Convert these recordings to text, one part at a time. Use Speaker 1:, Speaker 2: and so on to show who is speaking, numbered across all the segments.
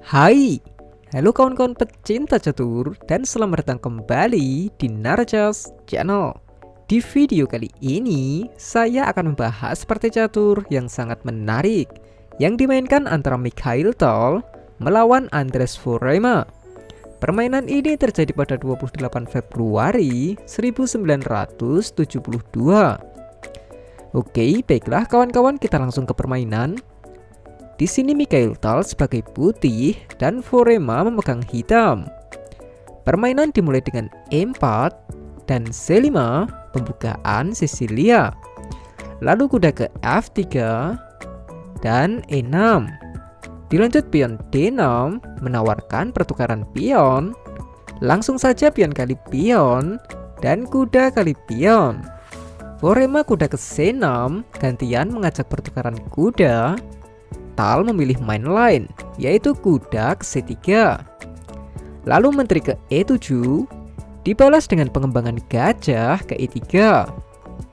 Speaker 1: Hai, halo kawan-kawan pecinta catur dan selamat datang kembali di Narjas Channel. Di video kali ini, saya akan membahas partai catur yang sangat menarik yang dimainkan antara Mikhail Tal melawan Andres Forema. Permainan ini terjadi pada 28 Februari 1972. Oke, baiklah kawan-kawan, kita langsung ke permainan. Di sini Mikhail Tal sebagai putih dan Forema memegang hitam. Permainan dimulai dengan E4 dan C5 pembukaan Sisilia. Lalu kuda ke F3 dan E6. Dilanjut pion D6 menawarkan pertukaran pion. Langsung saja pion kali pion dan kuda kali pion. Forema kuda ke C6 gantian mengajak pertukaran kuda. Tal memilih main lain, yaitu kuda ke C3. Lalu menteri ke E7 dibalas dengan pengembangan gajah ke E3.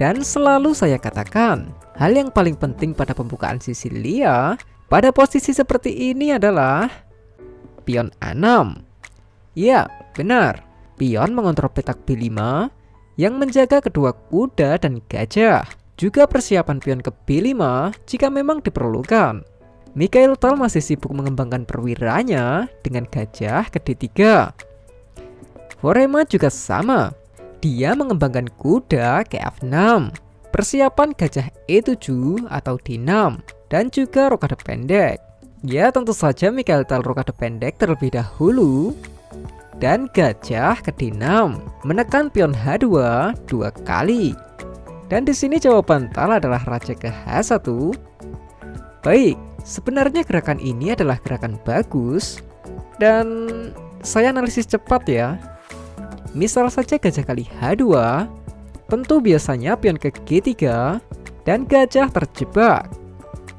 Speaker 1: Dan selalu saya katakan, hal yang paling penting pada pembukaan Sisilia pada posisi seperti ini adalah pion A6. Ya, benar, pion mengontrol petak B5 yang menjaga kedua kuda dan gajah. Juga persiapan pion ke B5 jika memang diperlukan. Mikhail Tal masih sibuk mengembangkan perwiranya dengan gajah ke D3. Forema juga sama. Dia mengembangkan kuda ke F6. Persiapan gajah E7 atau D6 dan juga rokade pendek. Ya, tentu saja Mikhail Tal rokade pendek terlebih dahulu. Dan gajah ke D6 menekan pion H2 dua kali. Dan di sini jawaban Tal adalah raja ke H1. Baik. Sebenarnya gerakan ini adalah gerakan bagus dan saya analisis cepat ya. Misal saja gajah kali H2, tentu biasanya pion ke G3 dan gajah terjebak.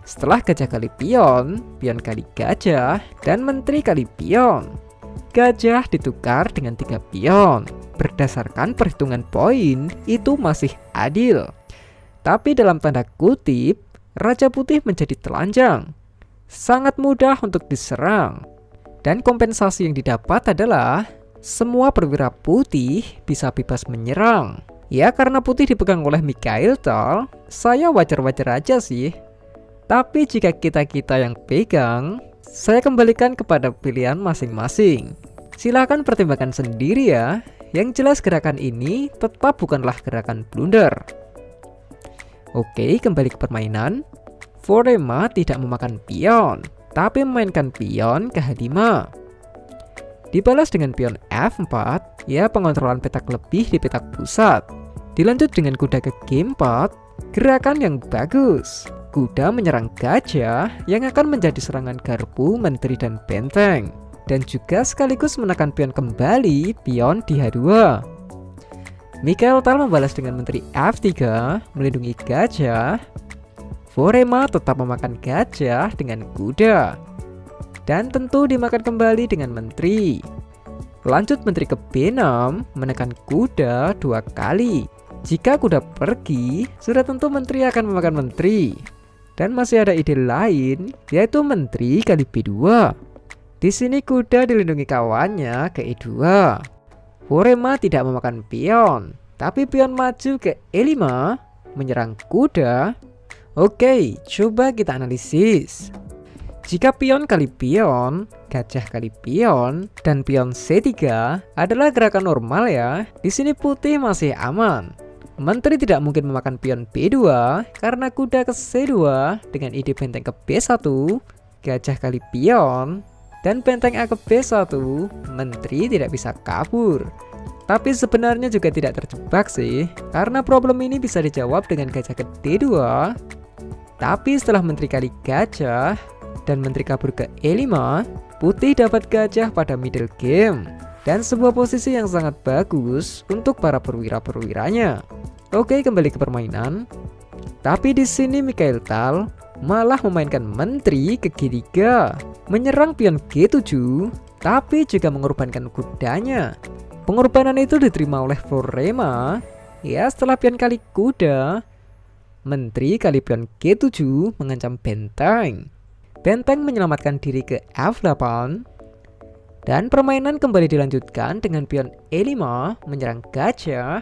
Speaker 1: Setelah gajah kali pion kali gajah dan menteri kali pion. Gajah ditukar dengan 3 pion. Berdasarkan perhitungan poin itu masih adil. Tapi dalam tanda kutip, Raja Putih menjadi telanjang, sangat mudah untuk diserang. Dan kompensasi yang didapat adalah semua perwira putih bisa bebas menyerang. Ya, karena putih dipegang oleh Mikhail Tal, saya wajar-wajar aja sih. Tapi jika kita yang pegang, saya kembalikan kepada pilihan masing-masing. Silahkan pertimbangkan sendiri ya. Yang jelas gerakan ini tetap bukanlah gerakan blunder. Oke, kembali ke permainan. Forema tidak memakan pion, tapi memainkan pion ke H5. Dibalas dengan pion F4, ya pengontrolan petak lebih di petak pusat. Dilanjut dengan kuda ke G4, gerakan yang bagus. Kuda menyerang gajah yang akan menjadi serangan garpu, menteri, dan benteng. Dan juga sekaligus menekan pion kembali pion di H2. Mikhail Tal membalas dengan menteri F3 melindungi gajah. Forema tetap memakan gajah dengan kuda. Dan tentu dimakan kembali dengan menteri. Lanjut menteri ke B6 menekan kuda 2 kali. Jika kuda pergi, sudah tentu menteri akan memakan menteri. Dan masih ada ide lain, yaitu menteri kali B2. Di sini kuda dilindungi kawannya ke E2. Forema tidak memakan pion, tapi pion maju ke E5 menyerang kuda. Oke, coba kita analisis. Jika pion kali pion, gajah kali pion, dan pion C3 adalah gerakan normal ya. Di sini putih masih aman. Menteri tidak mungkin memakan pion B2 karena kuda ke C2 dengan ide benteng ke B1, gajah kali pion, dan benteng A ke B1, menteri tidak bisa kabur. Tapi sebenarnya juga tidak terjebak sih, karena problem ini bisa dijawab dengan gajah ke D2. Tapi setelah menteri kali gajah dan menteri kabur ke E5, putih dapat gajah pada middle game. Dan sebuah posisi yang sangat bagus untuk para perwira-perwiranya. Oke, kembali ke permainan. Tapi di sini Mikhail Tal malah memainkan menteri ke G3, menyerang pion G7, tapi juga mengorbankan kudanya. Pengorbanan itu diterima oleh Forema. Ya, setelah pion kali kuda, menteri kali pion G7 mengancam benteng. Benteng menyelamatkan diri ke F8. Dan permainan kembali dilanjutkan dengan pion E5 menyerang gajah.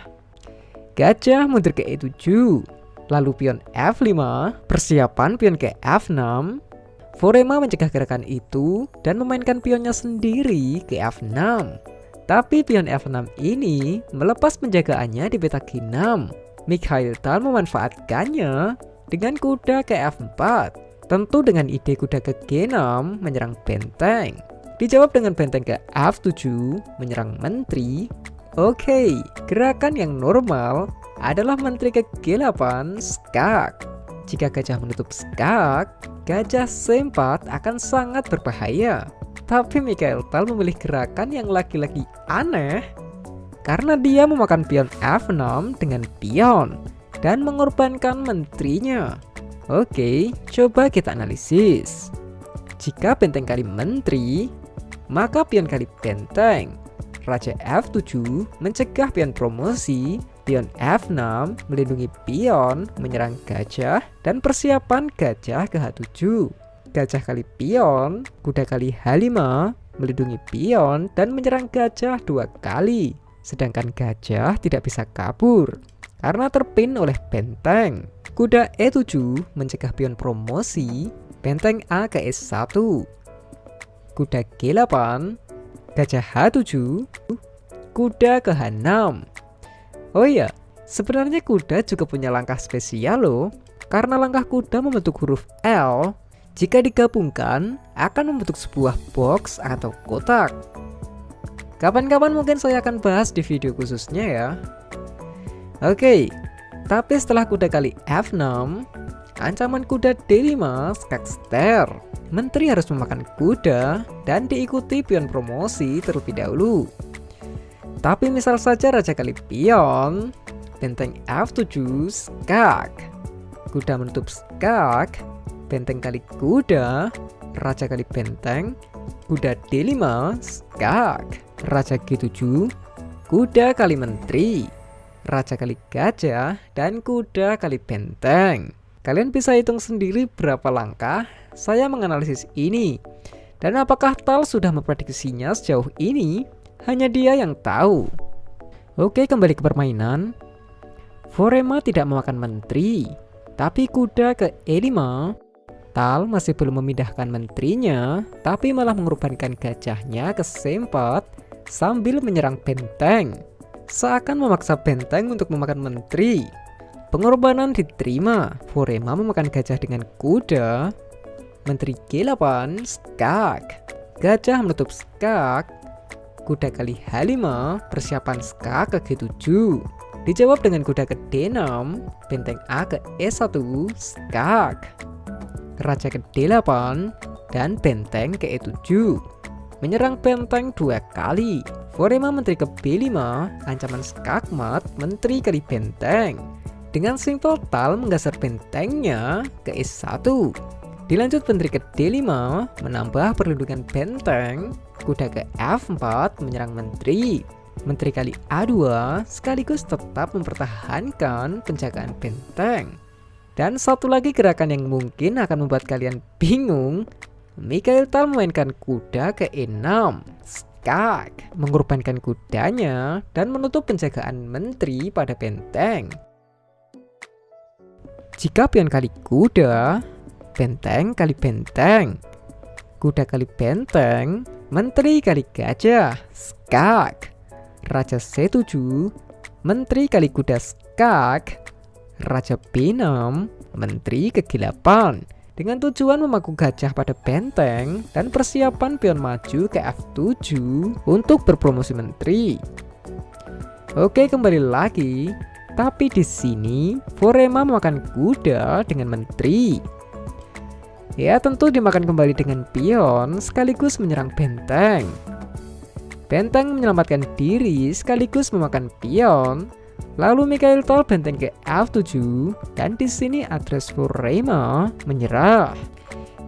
Speaker 1: Gajah mundur ke E7. Lalu pion F5, persiapan pion ke F6. Forema mencegah gerakan itu dan memainkan pionnya sendiri ke F6. Tapi pion F6 ini melepas penjagaannya di peta G6. Mikhail Tal memanfaatkannya dengan kuda ke F4. Tentu dengan ide kuda ke G6 menyerang benteng. Dijawab dengan benteng ke F7 menyerang menteri. Oke, gerakan yang normal adalah menteri ke G8 skak. Jika gajah menutup skak, gajah C4 akan sangat berbahaya. Tapi Mikhail Tal memilih gerakan yang lagi-lagi aneh karena dia memakan pion F6 dengan pion dan mengorbankan menterinya. Oke, coba kita analisis. Jika benteng kali menteri, maka pion kali benteng. Raja F7 mencegah pion promosi, pion F6 melindungi pion menyerang gajah dan persiapan gajah ke H7. Gajah kali pion, kuda kali H5 melindungi pion dan menyerang gajah 2 kali. Sedangkan gajah tidak bisa kabur karena terpin oleh benteng. Kuda E7 mencegah pion promosi, benteng A ke S1. Kuda G8, gajah H7, kuda ke H6. Oh iya, sebenarnya kuda juga punya langkah spesial loh. Karena langkah kuda membentuk huruf L, jika digabungkan akan membentuk sebuah box atau kotak. Kapan-kapan mungkin saya akan bahas di video khususnya ya. Oke, tapi setelah kuda kali F6, ancaman kuda D5 skak ster. Menteri harus memakan kuda dan diikuti pion promosi terlebih dahulu. Tapi misal saja raja kali pion, benteng F7 skak. Kuda menutup skak, benteng kali kuda, raja kali benteng, kuda D5 skak. Raja G7, kuda kali menteri, raja kali gajah, dan kuda kali benteng. Kalian bisa hitung sendiri berapa langkah saya menganalisis ini. Dan apakah Tal sudah memprediksinya sejauh ini? Hanya dia yang tahu. Oke, kembali ke permainan. Forema tidak memakan menteri, tapi kuda ke E5. Tal masih belum memindahkan menterinya, tapi malah mengorbankan gajahnya ke C4 sambil menyerang benteng. Seakan memaksa benteng untuk memakan menteri. Pengorbanan diterima. Forema memakan gajah dengan kuda. Menteri G8 skak. Gajah menutup skak. Kuda kali H5, persiapan skak ke G7. Dijawab dengan kuda ke D6, benteng A ke E1 skak. Raja ke D8 dan benteng ke E7. Menyerang benteng 2 kali. Forema menteri ke B5, ancaman skakmat menteri kali benteng. Dengan simpel Tal menggeser bentengnya ke E1. Dilanjut menteri ke D5, menambah perlindungan benteng. Kuda ke F4 menyerang menteri. Menteri kali A2 sekaligus tetap mempertahankan penjagaan benteng. Dan satu lagi gerakan yang mungkin akan membuat kalian bingung. Mikhail Tal memainkan kuda ke E6 skak, mengorbankan kudanya dan menutup penjagaan menteri pada benteng. Jika pion kali kuda, benteng kali benteng, kuda kali benteng, menteri kali gajah skak. Raja C7, menteri kali kuda skak. Raja B6, menteri ke G8. Dengan tujuan memaku gajah pada benteng dan persiapan pion maju ke F7 untuk berpromosi menteri. Oke, kembali lagi. Tapi di sini Forema memakan kuda dengan menteri. Ya, tentu dimakan kembali dengan pion sekaligus menyerang benteng. Benteng menyelamatkan diri sekaligus memakan pion. Lalu Mikhail Tal benteng ke F7 dan di sini address Forema menyerah.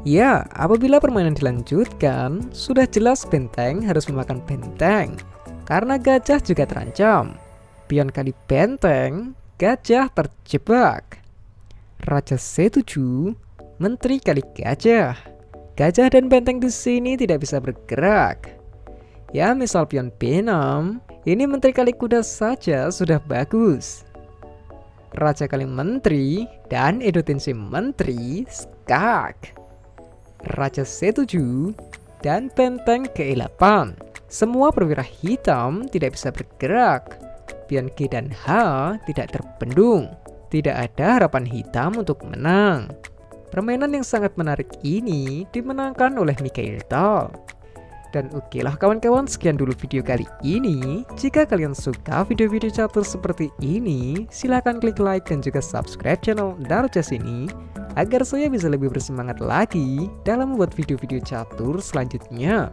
Speaker 1: Ya, apabila permainan dilanjutkan, sudah jelas benteng harus memakan benteng karena gajah juga terancam. Pion kali benteng, gajah terjebak. Raja C7, menteri kali gajah. Gajah dan benteng di sini tidak bisa bergerak. Ya, misal pion B6, ini menteri kali kuda saja sudah bagus. Raja kali menteri dan Edo Tensei menteri skak. Raja C7 dan benteng ke-8. Semua perwira hitam tidak bisa bergerak. Pion G dan H tidak terbendung. Tidak ada harapan hitam untuk menang. Permainan yang sangat menarik ini dimenangkan oleh Mikhail Tal. Dan oke lah kawan-kawan, sekian dulu video kali ini. Jika kalian suka video-video catur seperti ini, silahkan klik like dan juga subscribe channel Darujas ini agar saya bisa lebih bersemangat lagi dalam membuat video-video catur selanjutnya.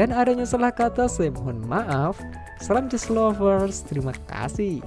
Speaker 1: Dan adanya salah kata saya mohon maaf. Salam just lovers, terima kasih.